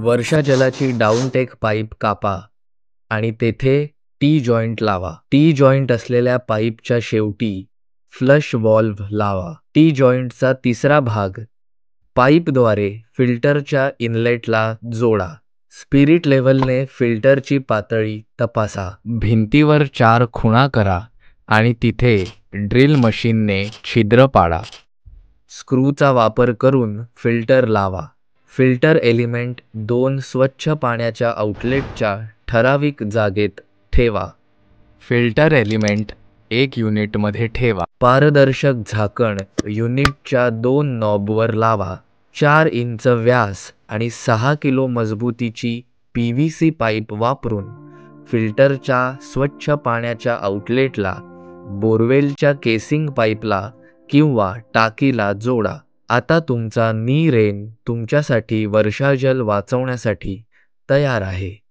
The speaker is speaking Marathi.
वर्षा जलाची डाऊनटेक पाईप कापा आणि तेथे टी जॉईंट लावा. टी जॉईंट असलेल्या पाईपच्या शेवटी फ्लश व्हॉल्व्ह लावा. टी जॉईंटचा तिसरा भाग पाईपद्वारे फिल्टरच्या इनलेटला जोडा. स्पिरिट लेव्हलने फिल्टरची पातळी तपासा. भिंतीवर 4 खुणा करा आणि तिथे ड्रिल मशीनने छिद्र पाडा. स्क्रूचा वापर करून फिल्टर लावा. फिल्टर एलिमेंट 2 स्वच्छ पाण्याच्या आउटलेटच्या ठराविक जागेत ठेवा. फिल्टर एलिमेंट 1 युनिटमध्ये ठेवा. पारदर्शक झाकण युनिटच्या 2 नॉबवर लावा. 4 इंच व्यास आणि 6 किलो मजबूतीची PVC पाईप वापरून फिल्टरच्या स्वच्छ पाण्याच्या आउटलेटला बोरवेलच्या केसिंग पाईपला किंवा टाकीला जोडा. आता तुमचा नी रेन तुमच्यासाठी वर्षाजल वाचवण्यासाठी तयार आहे.